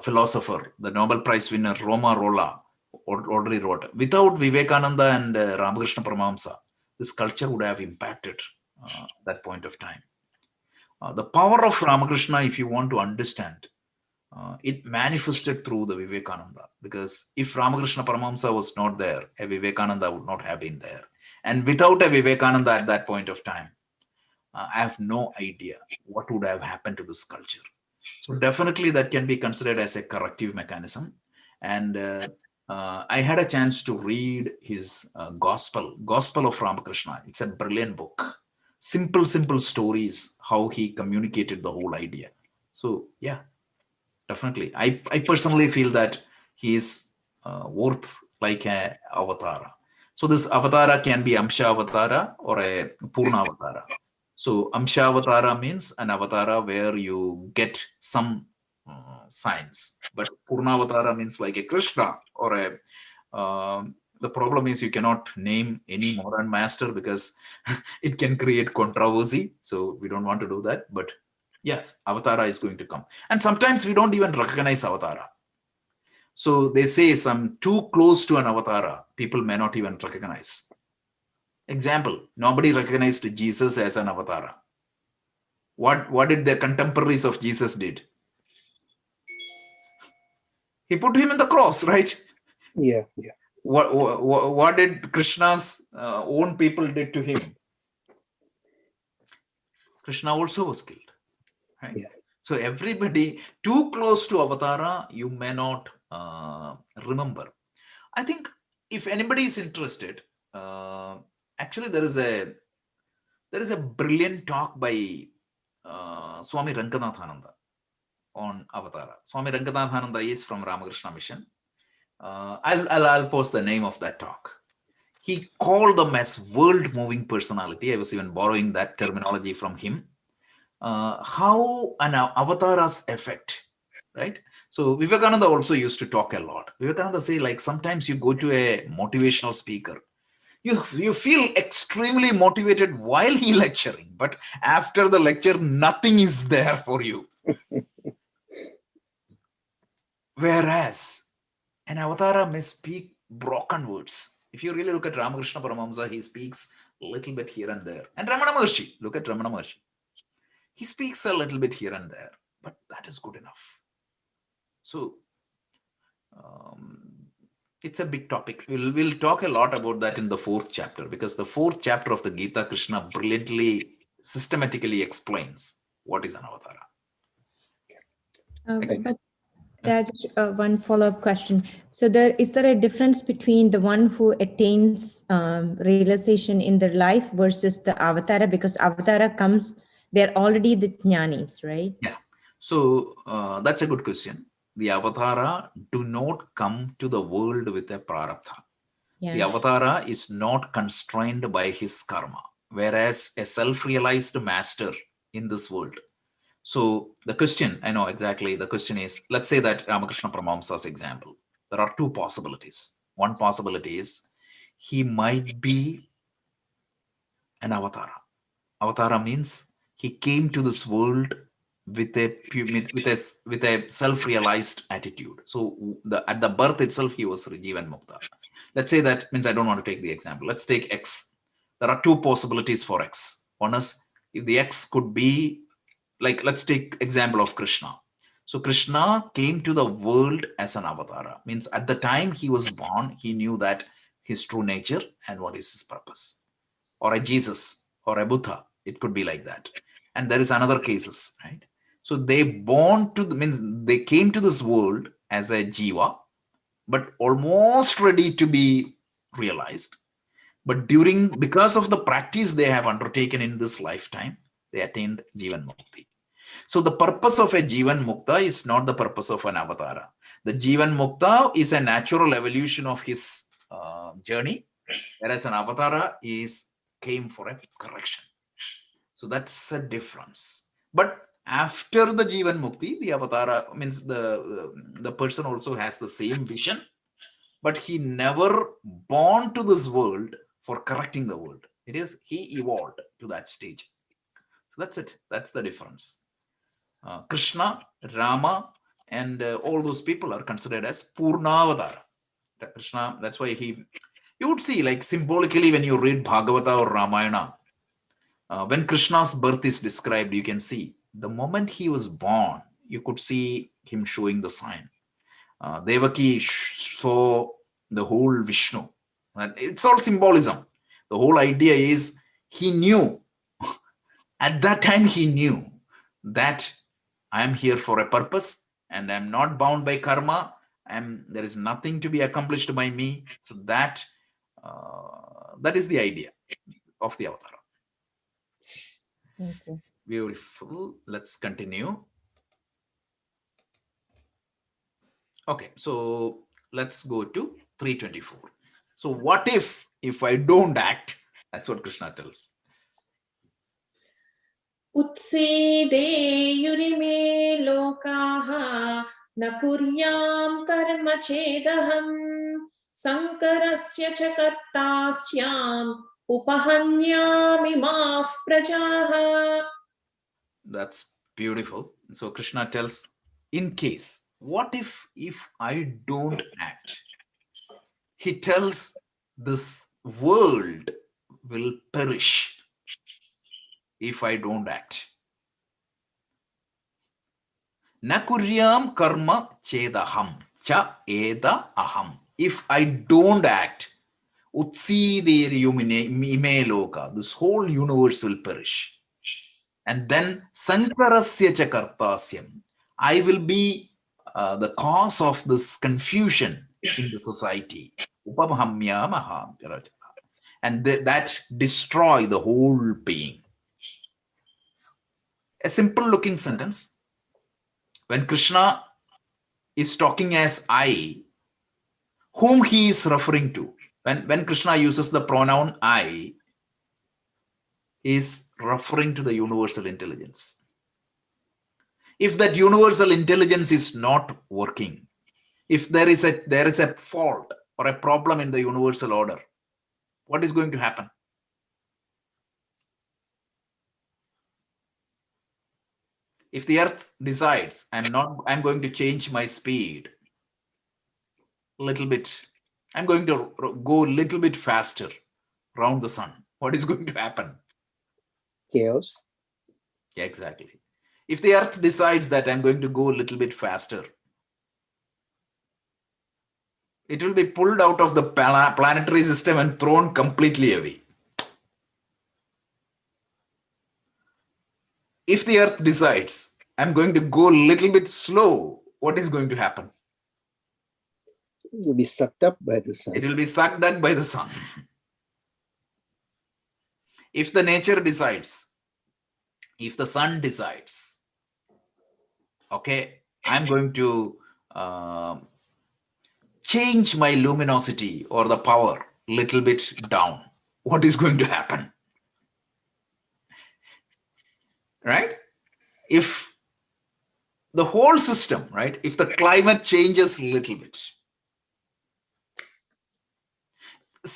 Speaker 2: philosopher, the Nobel Prize winner Roma Rolla already wrote, without Vivekananda and Ramakrishna Paramahamsa, this culture would have impacted at that point of time. The power of Ramakrishna, if you want to understand, it manifested through the Vivekananda, because if Ramakrishna Paramahamsa was not there, a Vivekananda would not have been there. And without a Vivekananda at that point of time, I have no idea what would have happened to this culture. So definitely that can be considered as a corrective mechanism. And I had a chance to read his Gospel of Ramakrishna. It's a brilliant book. Simple stories, how he communicated the whole idea. So yeah, definitely. I personally feel that he is worth like a avatara. So this avatara can be Amsha avatara or a Purna avatara. So Amsha avatara means an avatara where you get some signs, but Purna avatara means like a Krishna or a the problem is you cannot name any modern master because it can create controversy. So we don't want to do that. But yes, avatara is going to come. And sometimes we don't even recognize avatara. So they say some too close to an avatara, people may not even recognize. Example, nobody recognized Jesus as an avatara. What did the contemporaries of Jesus did? He put him in the cross, right?
Speaker 6: Yeah.
Speaker 2: What did Krishna's own people did to him? Krishna also was killed, right?
Speaker 6: Yeah.
Speaker 2: So everybody too close to avatara, you may not remember. I think if anybody is interested, actually there is a brilliant talk by Swami Ranganathananda on Avatara. Swami Ranganathananda is from Ramakrishna Mission. I'll post the name of that talk. He called them as world-moving personality. I was even borrowing that terminology from him. How an avatara's effect, right? So Vivekananda also used to talk a lot. Vivekananda say, like, sometimes you go to a motivational speaker, you feel extremely motivated while he lecturing, but after the lecture, nothing is there for you. Whereas an avatara may speak broken words. If you really look at Ramakrishna Paramahamsa, he speaks a little bit here and there. And Ramana Maharshi, look at Ramana Maharshi. He speaks a little bit here and there, but that is good enough. So it's a big topic. We'll talk a lot about that in the 4th chapter, because the 4th chapter of the Gita, Krishna brilliantly, systematically explains what is an avatara.
Speaker 3: But Rajesh, one follow-up question. So is there a difference between the one who attains realization in their life versus the avatara? Because avatara comes, they're already the jnanis, right?
Speaker 2: Yeah. So that's a good question. the Avatara do not come to the world with a prarabdha. The
Speaker 3: Yeah.
Speaker 2: Avatara is not constrained by his karma, whereas a self-realized master in this world. So the question, I know exactly, the question is, let's say that Ramakrishna Paramahamsa's example, there are two possibilities. One possibility is he might be an Avatara. Avatara means he came to this world with a self-realized attitude. So at the birth itself, he was Jivan Mukta. Let's say that means I don't want to take the example. Let's take X. There are two possibilities for X. One is if the X could be like, let's take example of Krishna. So Krishna came to the world as an Avatara. Means at the time he was born, he knew that his true nature and what is his purpose. Or a Jesus or a Buddha. It could be like that. And there is another cases, right? So they means they came to this world as a jiva, but almost ready to be realized. But because of the practice they have undertaken in this lifetime, they attained Jivan Mukti. So the purpose of a Jivan Mukta is not the purpose of an Avatara. The Jivan Mukta is a natural evolution of his journey, whereas an Avatara came for a correction. So that's a difference. But after the Jivan Mukti, the Avatara means the person also has the same vision, but he never born to this world for correcting the world. It is he evolved to that stage. So that's it. That's the difference. Krishna, Rama, and all those people are considered as Purnavatara. Krishna, that's why you would see, like symbolically, when you read Bhagavata or Ramayana, when Krishna's birth is described, you can see the moment he was born, you could see him showing the sign. Devaki saw the whole Vishnu. And it's all symbolism. The whole idea is he knew, at that time he knew that I am here for a purpose and I'm not bound by karma. There is nothing to be accomplished by me. So that is the idea of the Avatara.
Speaker 3: Thank you.
Speaker 2: Beautiful. Let's continue. Okay, so let's go to 324. So what if I don't act? That's what Krishna tells.
Speaker 1: उत्सीदेयुरिमे लोकाः न कुर्याम् कर्म चेदहम् संकरस्य च कर्तास्याम् उपहन्यामिमाः प्रजाः.
Speaker 2: That's beautiful. So Krishna tells, in case, what if I don't act? He tells this world will perish if I don't act. Na kuryam karma chedaham cha eda aham. If I don't act, ime loka, this whole universe will perish. And then sankarasya cha kartavyaṃ, I will be the cause of this confusion in the society. And that destroy the whole being. A simple looking sentence. When Krishna is talking as I, whom he is referring to? When Krishna uses the pronoun I, is referring to the universal intelligence. If that universal intelligence is not working, if there is a fault or a problem in the universal order, what is going to happen? If the earth decides I'm going to change my speed a little bit, I'm going to go a little bit faster around the sun, what is going to happen?
Speaker 6: Chaos.
Speaker 2: Yeah, exactly. If the earth decides that I'm going to go a little bit faster, it will be pulled out of the planetary system and thrown completely away. If the earth decides I'm going to go a little bit slow, what is going to happen?
Speaker 6: It will be sucked up by the sun.
Speaker 2: It will be sucked up by the sun. If the nature decides, if the sun decides, okay, I'm going to change my luminosity or the power little bit down, what is going to happen? Right? If the whole system, right? If the climate changes a little bit,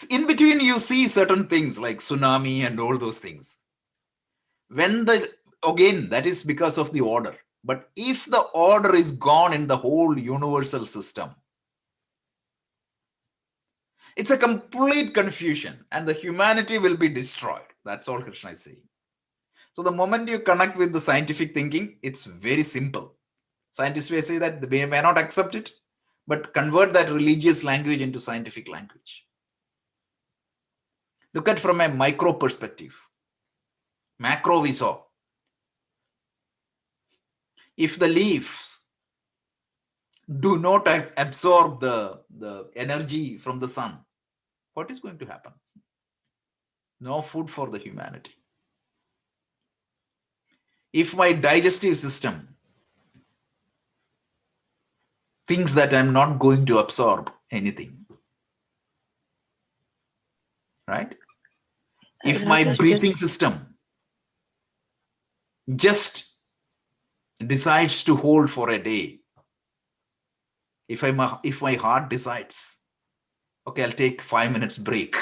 Speaker 2: in between you see certain things like tsunami and all those things. When again, that is because of the order. But if the order is gone in the whole universal system, it's a complete confusion and the humanity will be destroyed. That's all Krishna is saying. So the moment you connect with the scientific thinking, it's very simple. Scientists may say that they may not accept it, but convert that religious language into scientific language. Look at from a micro perspective. Macro we saw. If the leaves do not absorb the energy from the sun, what is going to happen? No food for the humanity. If my digestive system thinks that I'm not going to absorb anything, right? If my breathing system just decides to hold for a day, if my heart decides, okay, I'll take 5 minutes break,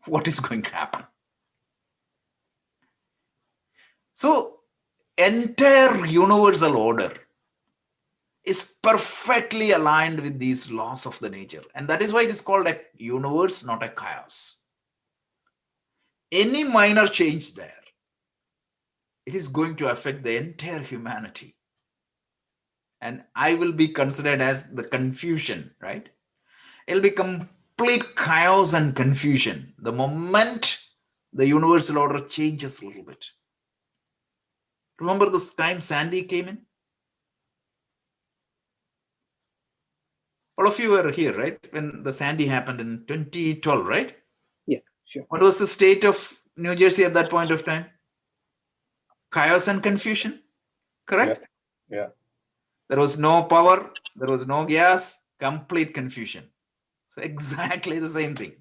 Speaker 2: what is going to happen? So, entire universal order is perfectly aligned with these laws of the nature. And that is why it is called a universe, not a chaos. Any minor change there, it is going to affect the entire humanity. And I will be considered as the confusion, right? It will be complete chaos and confusion the moment the universal order changes a little bit. Remember this time Sandy came in? All of you were here, right? When the Sandy happened in 2012, right?
Speaker 6: Yeah, sure.
Speaker 2: What was the state of New Jersey at that point of time? Chaos and confusion, correct?
Speaker 4: Yeah.
Speaker 2: There was no power, there was no gas, complete confusion. So exactly the same thing.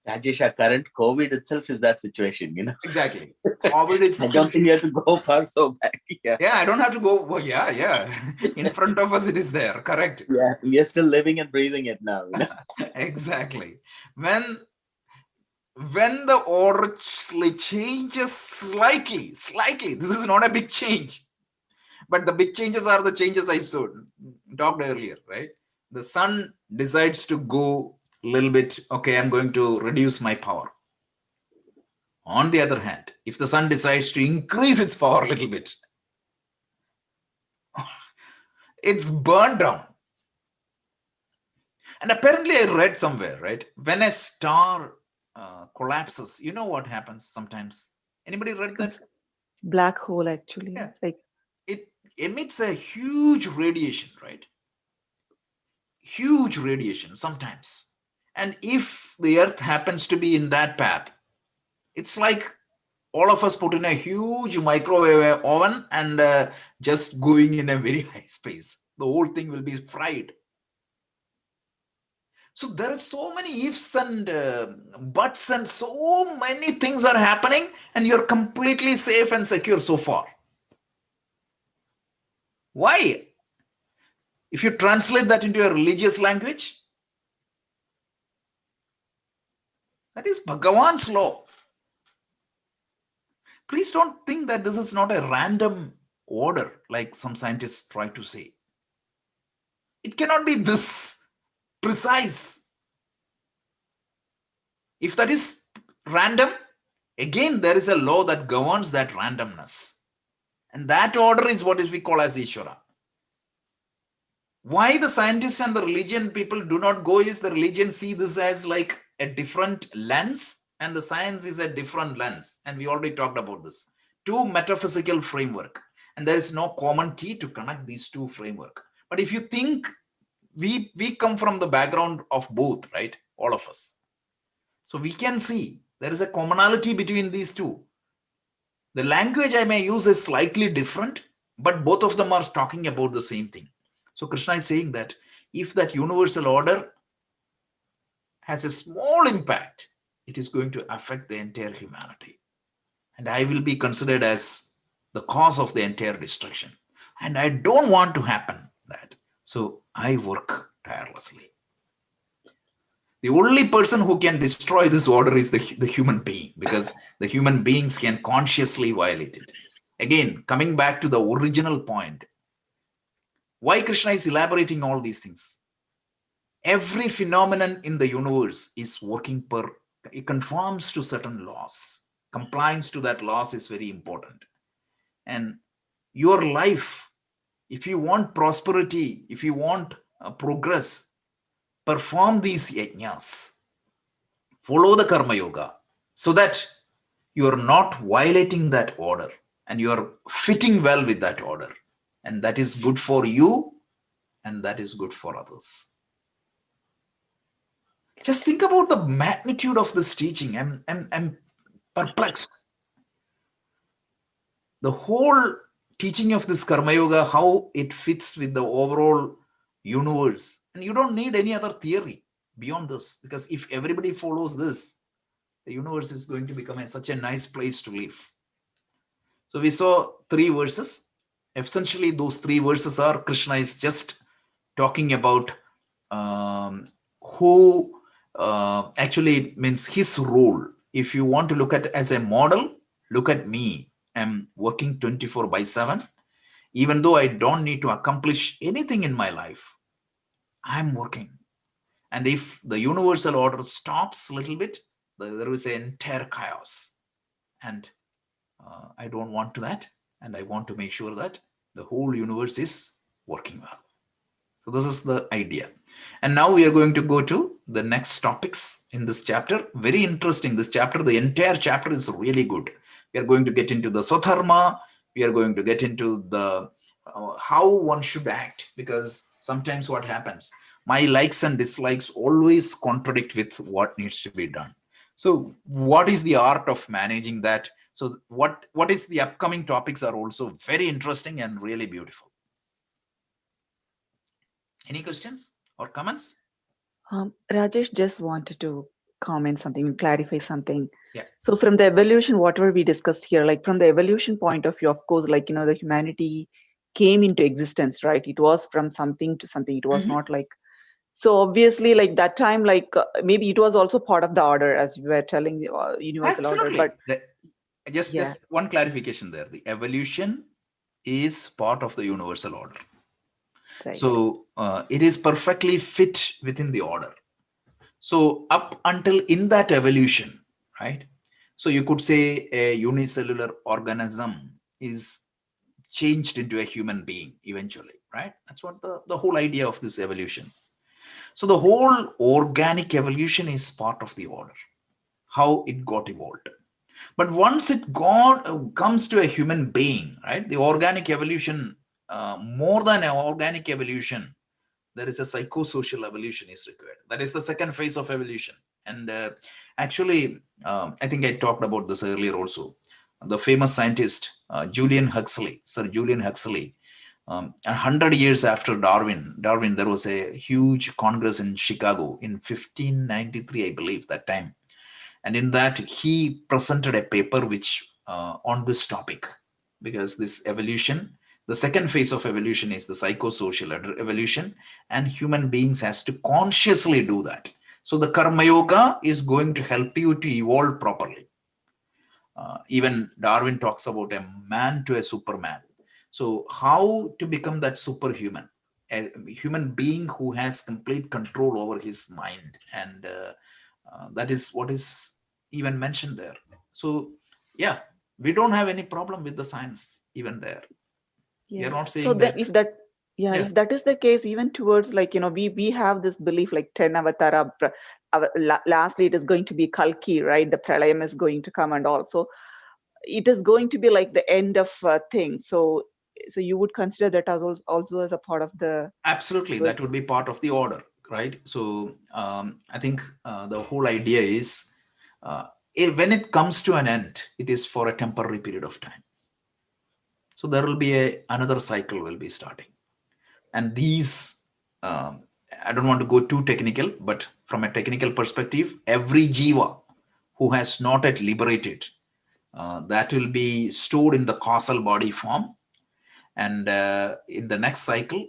Speaker 5: Rajesh, our current COVID itself is that situation, you know.
Speaker 2: Exactly. COVID is
Speaker 5: I don't think you have to go far so back. Yeah.
Speaker 2: Yeah, I don't have to go. Well, yeah. In front of us, it is there. Correct.
Speaker 5: Yeah, we are still living and breathing it now. You know?
Speaker 2: Exactly. When the order changes slightly, this is not a big change. But the big changes are the changes I talked earlier, right? The sun decides to go a little bit, okay, I'm going to reduce my power. On the other hand, if the sun decides to increase its power a little bit, it's burned down. And apparently I read somewhere, right? When a star collapses, you know what happens sometimes? Anybody read that?
Speaker 7: Black hole, actually.
Speaker 2: Yeah.
Speaker 7: Like
Speaker 2: it emits a huge radiation, right? Huge radiation sometimes. And if the earth happens to be in that path, it's like all of us put in a huge microwave oven and just going in a very high space. The whole thing will be fried. So there are so many ifs and buts and so many things are happening and you're completely safe and secure so far. Why? If you translate that into a religious language, that is Bhagavan's law. Please don't think that this is not a random order like some scientists try to say. It cannot be this precise. If that is random, again there is a law that governs that randomness. And that order is what we call as Ishvara. Why the scientists and the religion people do not go is the religion see this as like a different lens and the science is a different lens. And we already talked about this. Two metaphysical framework. And there is no common key to connect these two framework. But if you think we come from the background of both, right? All of us. So we can see there is a commonality between these two. The language I may use is slightly different, but both of them are talking about the same thing. So Krishna is saying that if that universal order has a small impact, it is going to affect the entire humanity. And I will be considered as the cause of the entire destruction. And I don't want to happen that. So I work tirelessly. The only person who can destroy this order is the human being, because the human beings can consciously violate it. Again, coming back to the original point, why Krishna is elaborating all these things. Every phenomenon in the universe is working it conforms to certain laws. Compliance to that laws is very important. And your life, if you want prosperity, if you want progress, perform these yajnas, follow the karma yoga, so that you are not violating that order and you are fitting well with that order. And that is good for you and that is good for others. Just think about the magnitude of this teaching. I'm perplexed. The whole teaching of this karma yoga, how it fits with the overall universe. And you don't need any other theory beyond this, because if everybody follows this, the universe is going to become such a nice place to live. So we saw 3 verses. Essentially, those 3 verses are Krishna is just talking about who actually means his role. If you want to look at as a model, look at me. I'm working 24/7. Even though I don't need to accomplish anything in my life, I'm working. And if the universal order stops a little bit, there is an entire chaos. And I don't want that. And I want to make sure that the whole universe is working well. So this is the idea. And now we are going to go to the next topics in this chapter. Very interesting. This chapter, the entire chapter is really good. We are going to get into the swadharma. We are going to get into the how one should act, because sometimes what happens, my likes and dislikes always contradict with what needs to be done. So what is the art of managing that? So what is the upcoming topics are also very interesting and really beautiful. Any questions or comments?
Speaker 7: Rajesh just wanted to comment something, clarify something.
Speaker 2: Yeah.
Speaker 7: So from the evolution, whatever we discussed here, like from the evolution point of view, of course, like, the humanity came into existence, right? It was from something to something. It was not like, so obviously like that time, like maybe it was also part of the order, as you were telling, the universal
Speaker 2: Absolutely.
Speaker 7: order. But
Speaker 2: just one clarification there. The evolution is part of the universal order.
Speaker 7: Right.
Speaker 2: So it is perfectly fit within the order. So up until in that evolution, right? So you could say a unicellular organism is changed into a human being eventually, right? That's what the whole idea of this evolution. So the whole organic evolution is part of the order, how it got evolved. But once it comes to a human being, right? The organic evolution, more than an organic evolution, there is a psychosocial evolution is required. That is the second phase of evolution. And actually, I think I talked about this earlier also. The famous scientist, Sir Julian Huxley, 100 years after Darwin, there was a huge congress in Chicago in 1593, I believe, that time. And in that, he presented a paper which on this topic, because this evolution, the second phase of evolution is the psychosocial evolution, and human beings has to consciously do that. So the karma yoga is going to help you to evolve properly. Even Darwin talks about a man to a superman. So how to become that superhuman, a human being who has complete control over his mind, and that is what is even mentioned there. So yeah, we don't have any problem with the science even there. We are not saying
Speaker 7: so
Speaker 2: that.
Speaker 7: If that, if that is the case, even towards like, we have this belief like 10 Avatara, lastly it is going to be Kalki, right? The Pralayam is going to come, and also it is going to be like the end of things. So you would consider that as also as a part of the...
Speaker 2: Absolutely, that would be part of the order, right? So I think the whole idea is when it comes to an end, it is for a temporary period of time. So there will be another cycle will be starting. And these, I don't want to go too technical, but from a technical perspective, every jiva who has not yet liberated, that will be stored in the causal body form. And in the next cycle,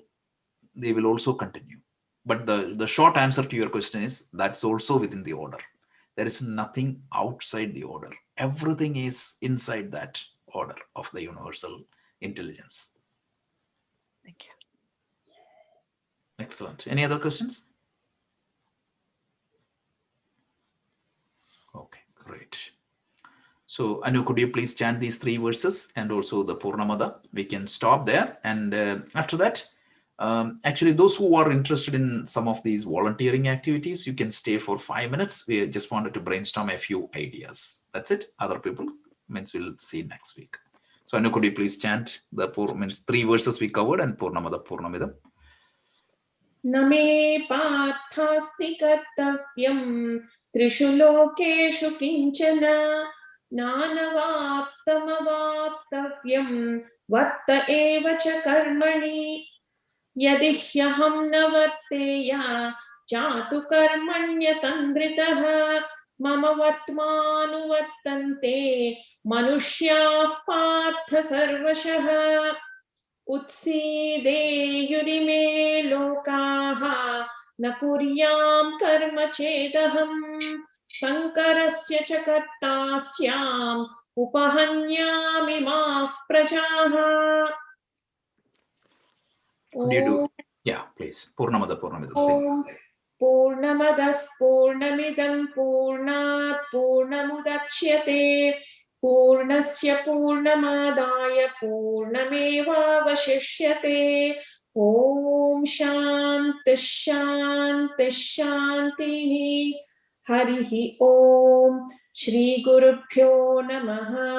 Speaker 2: they will also continue. But the short answer to your question is that's also within the order. There is nothing outside the order. Everything is inside that order of the universal intelligence.
Speaker 7: Thank you.
Speaker 2: Excellent. Any other questions? Okay, great. So, Anu, could you please chant these 3 verses and also the Purnamada? We can stop there. And after that, actually, those who are interested in some of these volunteering activities, you can stay for 5 minutes. We just wanted to brainstorm a few ideas. That's it. Other people means we'll see next week. So, Anu, could you please chant the 3 verses we covered and Purnamada Purnamidam?
Speaker 1: Name pārthāsti kartavyaṃ triṣu lokeṣu kiñcana nānavāptamavāptavyaṃ varta karmaṇi yadi hyahaṃ na varteyaṃ jātu karmaṇyatandritaḥ mama vatmanuvartante manushyaः Partha sarvashah उत्सीदेयुरिमे लोकाः न कुर्याम् कर्म चेदहम् संकरस्य च कर्तास्याम् उपहन्यामि माः प्रजाः.
Speaker 2: Could you do? Yeah, please. Purnamada Purnamidam.
Speaker 1: Om Purnamadah Purnamidam Purnat Purnamudachyate Purnasya Purnamadaya Purnamevavashishyate. Om Shanti Shanti Shanti. Harihi Om. Shri Gurubhyo Namaha.